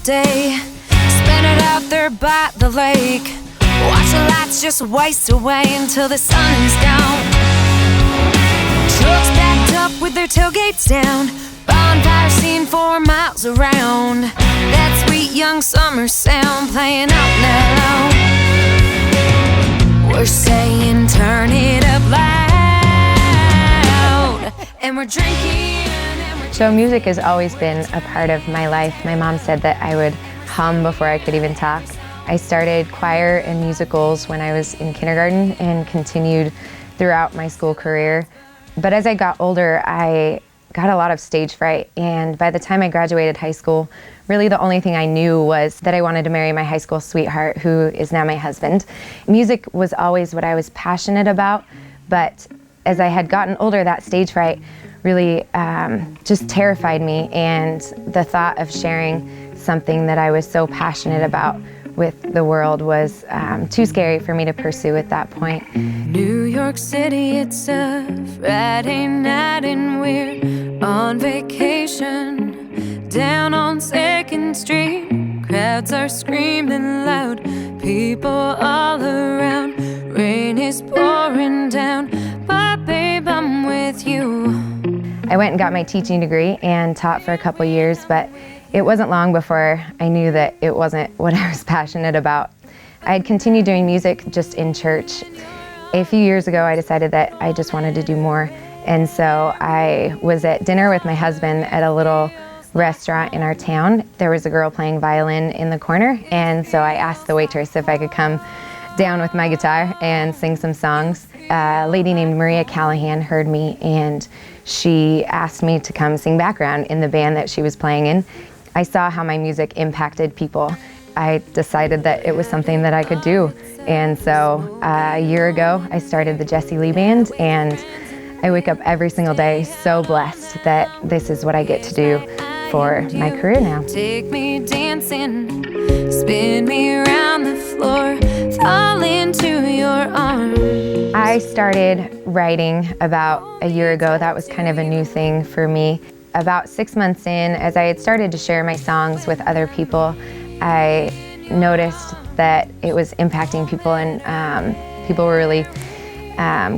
day, spend it out there by the lake. Watch the lights just waste away until the sun is down. Trucks backed up with their tailgates down, bonfire scene 4 miles around. That sweet young summer sound playing out now. We're saying turn it up loud, and we're drinking. So music has always been a part of my life. My mom said that I would hum before I could even talk. I started choir and musicals when I was in kindergarten and continued throughout my school career. But as I got older, I got a lot of stage fright, and by the time I graduated high school, really the only thing I knew was that I wanted to marry my high school sweetheart, who is now my husband. Music was always what I was passionate about, but as I had gotten older, that stage fright really just terrified me, and the thought of sharing something that I was so passionate about with the world was too scary for me to pursue at that point. New York City, it's a Friday night and we're on vacation down on 2nd Street. Crowds are screaming loud, people all around. Rain is pouring down, but babe, I'm with you. I went and got my teaching degree and taught for a couple years, but it wasn't long before I knew that it wasn't what I was passionate about. I had continued doing music just in church. A few years ago, I decided that I just wanted to do more, and so I was at dinner with my husband at a little restaurant in our town. There was a girl playing violin in the corner, and so I asked the waitress if I could come down with my guitar and sing some songs. A lady named Maria Callahan heard me, and she asked me to come sing background in the band that she was playing in. I saw how my music impacted people. I decided that it was something that I could do. And so a year ago, I started the Jessie Leigh Band, and I wake up every single day so blessed that this is what I get to do for my career now. Take me dancing, spin me around the floor, fall into your arms. I started writing about a year ago. That was kind of a new thing for me. About 6 months in, as I had started to share my songs with other people, I noticed that it was impacting people, and people were really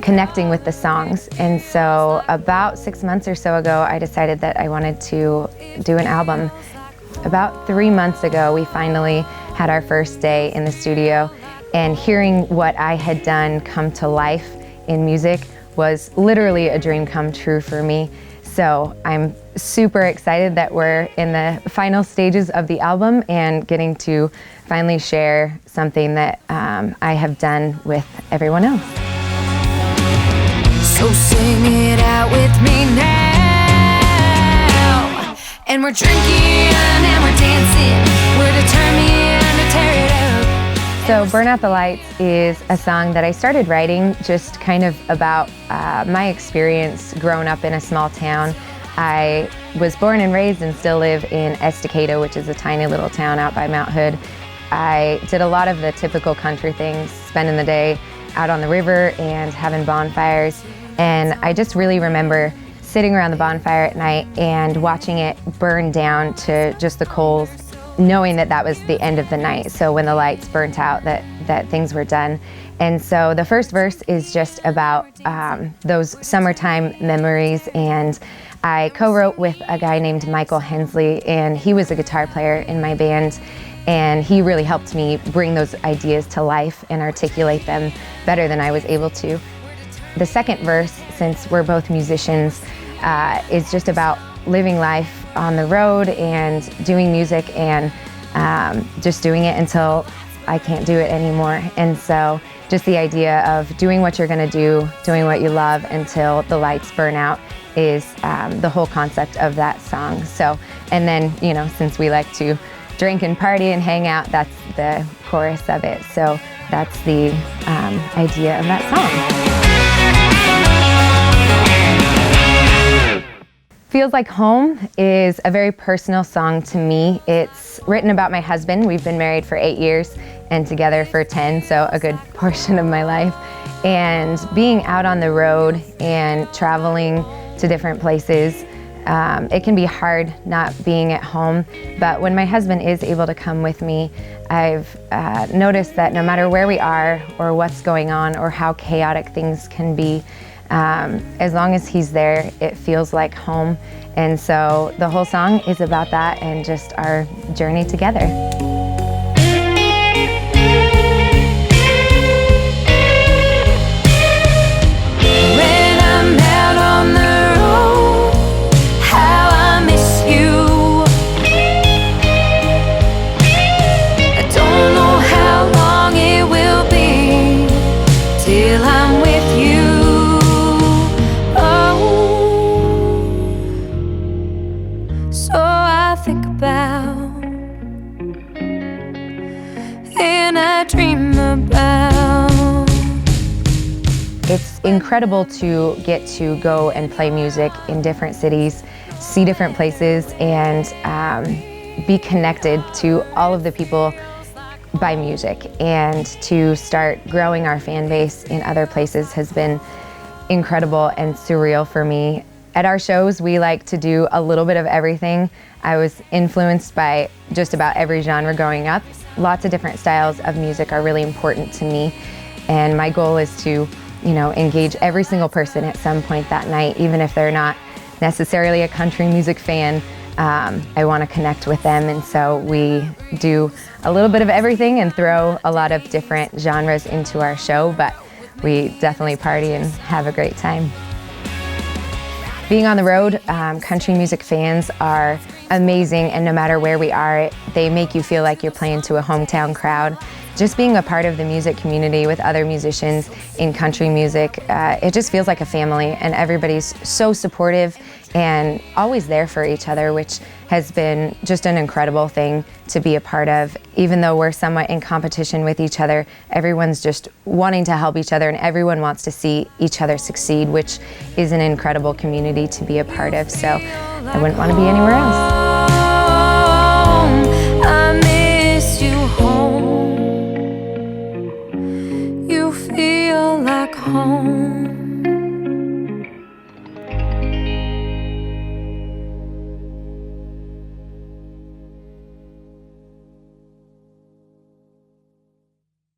connecting with the songs. And so about 6 months or so ago, I decided that I wanted to do an album. About 3 months ago, we finally had our first day in the studio, and hearing what I had done come to life in music was literally a dream come true for me. So I'm super excited that we're in the final stages of the album and getting to finally share something that I have done with everyone else. So sing it out with me now. And we're drinking and we're dancing. We're determined to tear it up. So Burn Out the Lights is a song that I started writing just kind of about my experience growing up in a small town. I was born and raised and still live in Estacada, which is a tiny little town out by Mount Hood. I did a lot of the typical country things, spending the day out on the river and having bonfires. And I just really remember sitting around the bonfire at night and watching it burn down to just the coals, knowing that that was the end of the night. So when the lights burnt out, that things were done. And so the first verse is just about those summertime memories, and I co-wrote with a guy named Michael Hensley, and he was a guitar player in my band, and he really helped me bring those ideas to life and articulate them better than I was able to. The second verse, since we're both musicians, is just about living life on the road and doing music, and just doing it until I can't do it anymore. And so just the idea of doing what you're gonna do, doing what you love until the lights burn out is the whole concept of that song. So, and then, you know, since we like to drink and party and hang out, that's the chorus of it. So that's the idea of that song. Feels Like Home is a very personal song to me. It's written about my husband. We've been married for 8 years and together for 10, so a good portion of my life. And being out on the road and traveling to different places It can be hard not being at home, but when my husband is able to come with me, I've noticed that no matter where we are or what's going on or how chaotic things can be, as long as he's there, it feels like home. And so the whole song is about that and just our journey together. It's incredible to get to go and play music in different cities, see different places, and be connected to all of the people by music. And to start growing our fan base in other places has been incredible and surreal for me. At our shows, we like to do a little bit of everything. I was influenced by just about every genre growing up. Lots of different styles of music are really important to me, and my goal is to, engage every single person at some point that night, even if they're not necessarily a country music fan. I want to connect with them, and so we do a little bit of everything and throw a lot of different genres into our show, but we definitely party and have a great time. Being on the road, country music fans are amazing, and no matter where we are, they make you feel like you're playing to a hometown crowd. Just being a part of the music community with other musicians in country music, it just feels like a family, and everybody's so supportive and always there for each other, which has been just an incredible thing to be a part of. Even though we're somewhat in competition with each other, everyone's just wanting to help each other, and everyone wants to see each other succeed, which is an incredible community to be a part of. So I wouldn't want to be anywhere else. I miss you home. You feel like home.